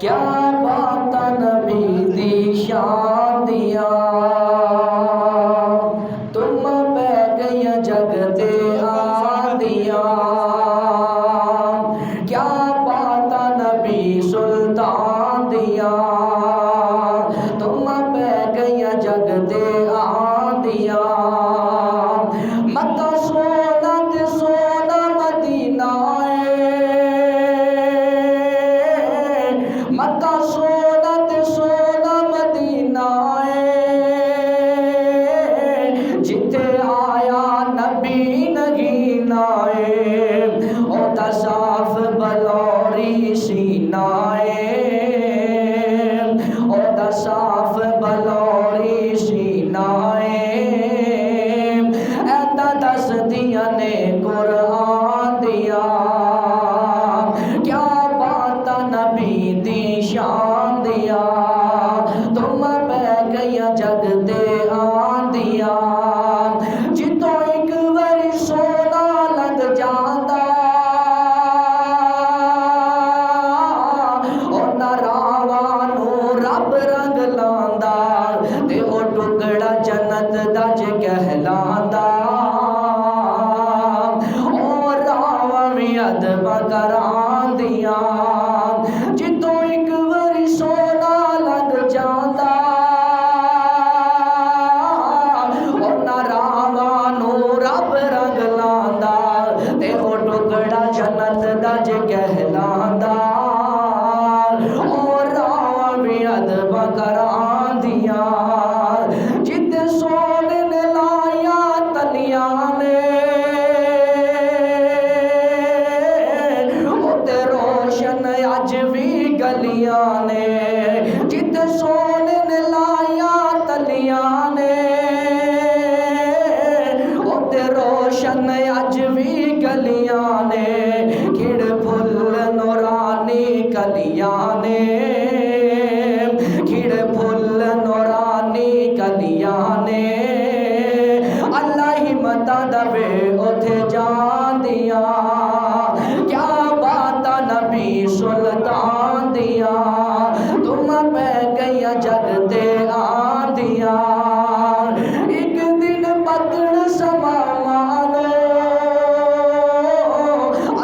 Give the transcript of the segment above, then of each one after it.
क्या बात नबी दी शान दिया, तुम पै गई जग दे आंदिया। क्या बात नबी सुल्तान दिया, तुम पै गई जग दे आंदिया। मक्का सोना ते सोना मदीना मक्का सोना ते सोना मदीना जिथे आया नबी नगीना ओदा साफ बलौरी सीना ओदा साफ बलौरी सीना ऐदा दस दिया ने कुरान दिया। क्या बात नबी दी शान दिया, तुम पै गई जग दे आंदिया। जितों एक बारी सोना लंघ जांदा उन्हां रावां नूं रब रंग लांदा ते ओ टुकड़ा जन्नत दा ज कहलांदा। ओ रावां भी अदब करांदियां जितों एक बारी सोना लग जांदा उन्हां रावां नूं रब रंग लांदा ते ओ टुकड़ा जन्नत दा ज कहलांदा। ओ रावां भी अदब करांदियां जिते सोने ने लाया तलियां ने ओते रोशन अज भी गलियां ने। जिते सोने ने लाया तलियां ने ओते रोशन अज भी गलियां ने। खिड़ फुल नूरानी कलियां ने खिड़ फुल नूरानी कलियां ने। अल्लाह हिम्मतां दवे उथे जांदियां। क्या बात नबी सुल्तान दिया, तुम पै गई जग दे आंदिया। एक दिन पकड़ समा मानो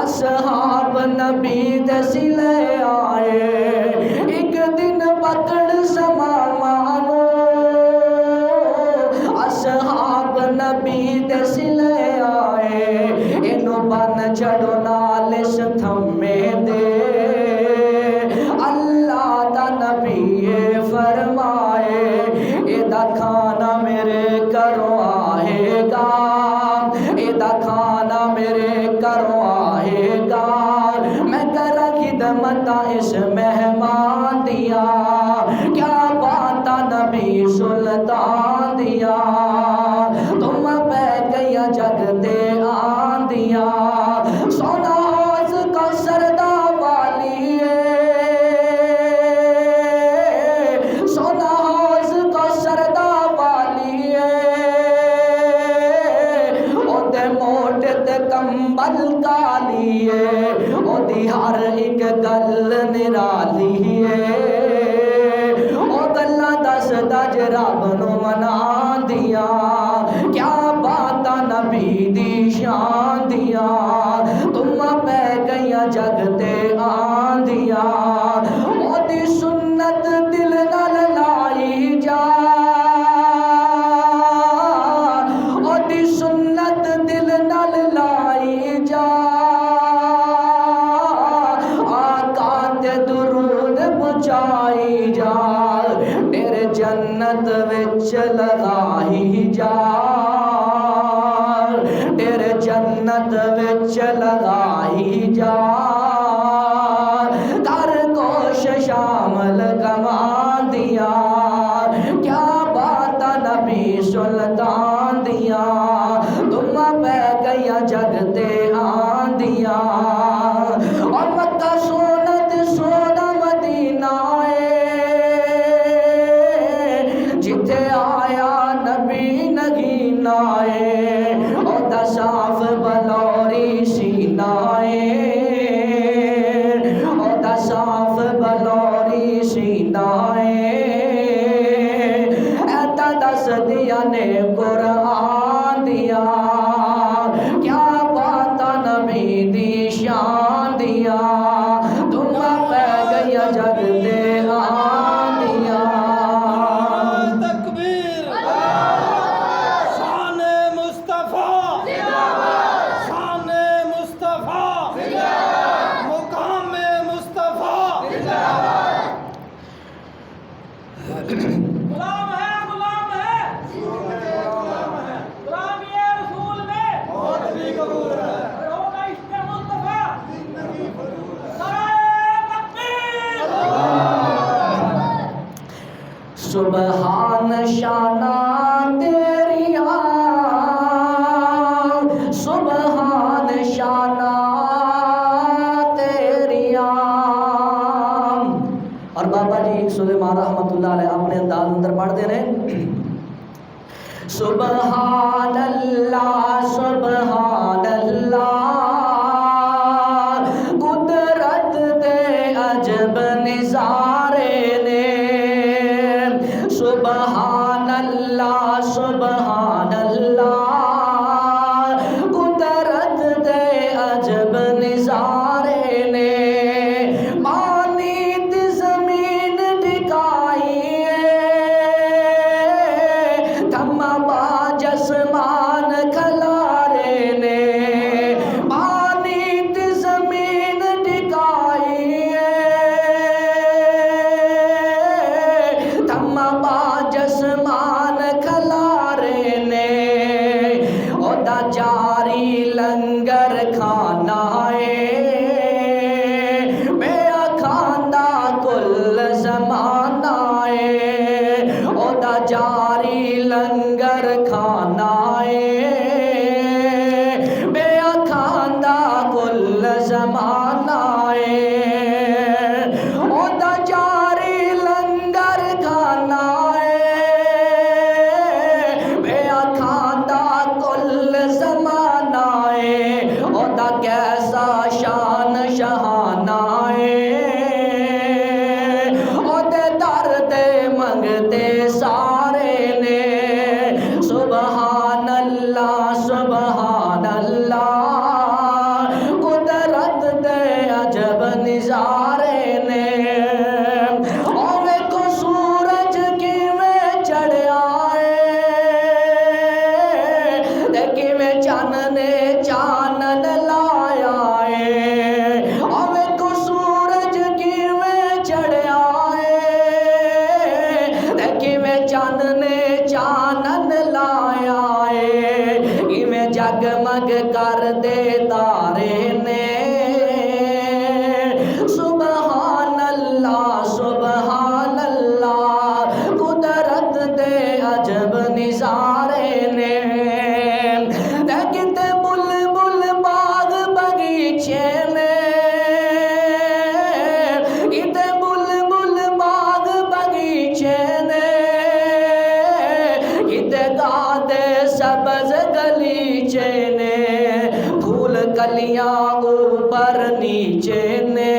असहाब नबी दे सिले आए। एक दिन पकड़ समा मानो असहाब नबी दे सिले आए। इनू बन चढ़ो नाल इस थम्मे दे अल्लाह दा नबी फरमाए एदा खाना मेरे घरों आएगा, एदा खाना मेरे घरों आएगा। मैं करा खिदमत इस मेहमान दिया। क्या बात नबी सुल्तान दिया, तुम पै गई जग दे आंदिया। सोना हौज का सरदा वाली सोना हौज का सरदा वाली ओदे मोटे ते कंबल काली ओदी हर एक गल निराली ओ गल्लां दसदा जे रब नूं मनांदिया। क्या बात नबी दी शान दिया, तुम पै गई जग ते आंदिया। ओदी सुन्नत दिल नाल लाई जा ओदी सुन्नत दिल नाल लाई जा। आका ते दुरूद पहुंचाई जा तेरे जन्नत विच लगाई जा तेरे जन्नत विच लगाई जा। कर कोश शामल कमांदिया। क्या बात नबी सुल्तान दिया, तुम पै गई जग ते आंदिया। और मक्का सोना ते सोना मदीना जिथे आया नबी नगीना ओदा साफ बलौरी सीना रहमान रहमतुल्लाह अलैह अपने अंदाज अंदर पढ़ते ने सुबहानल्लाह सुबहानल्लाह कुदरत दे अजब निज़ारे ने सुबहानल्लाह सुबहानल्लाह कुदरत दे अजब निज़ारे ने पानी दी ज़मीन टिकाई थम्मा बाज आसमान खलारे ने पानी दी ज़मीन टिकाई थम्मा बाज आसमान खलारे ने ओदा जारी लंगर खाना बेआ खांदा कुल ज़माना ओदा जारी लंगर खाना बेआ खांदा कुल ज़माना ओदा जारी लंगर खाना बेआ खांदा कुल ज़माना ओदा कैसा शान शहाना ओदे दर दे मंगते सारे ने सुबहानल्लाह सुबहानल्लाह कुदरत दे अजब निज़ारे ने ओवे को सूरज किवें चढ़िया ते किवें चन्न ने चानन लाया ओवे को सूरज किवें चढ़िया ते किवें चन्न ने चानन लाया किवें जगमग कर दे तारे ने सुबहानल्लाह सुबहानल्लाह कुदरत दे अजब निज़ारे ने किते बुलबुल बाग बगीचे ने किते बुलबुल बाग बगीचे ने किते गादे सब्ज़ गलीचे ने फूल कलियां ऊपर नीचे ने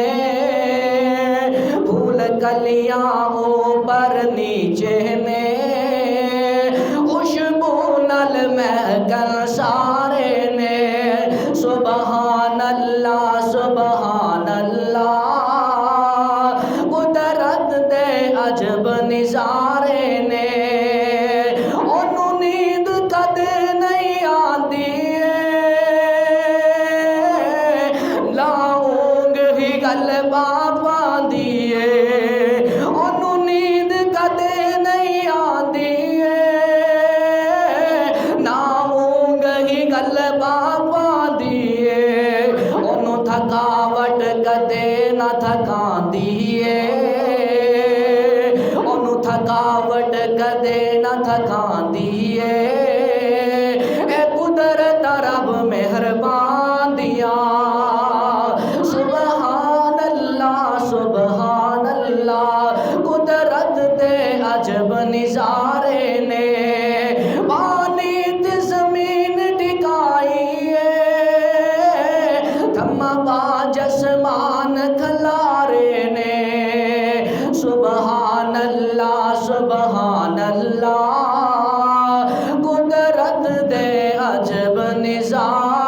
फूल कलियां ऊपर नीचे ने खुशबू नल महकन सारे ने सुबहानल्लाह सुबहानल्लाह कुदरत दे अजब निज़ारे ने ओनू नींद कदे नहीं आंदी लाऊंग ही गलबा पांदी ओनू नींद कदे नहीं आंदी ना ऊंग ही गलबा पांदी ओनू थकावट कदे ना थकांदी ओनू थकावट कदे ना थकांदी ए कुदरत रब मेहरबान दिया सुबहानल्लाह सुबहानल्लाह कुदरत दे अजब निज़ारे ने पानी दी ज़मीन टिकाई थम्मा बाज आसमान खलारे ने सुबहानल्लाह सुबहानल्लाह कुदरत दे अजब निज़ारे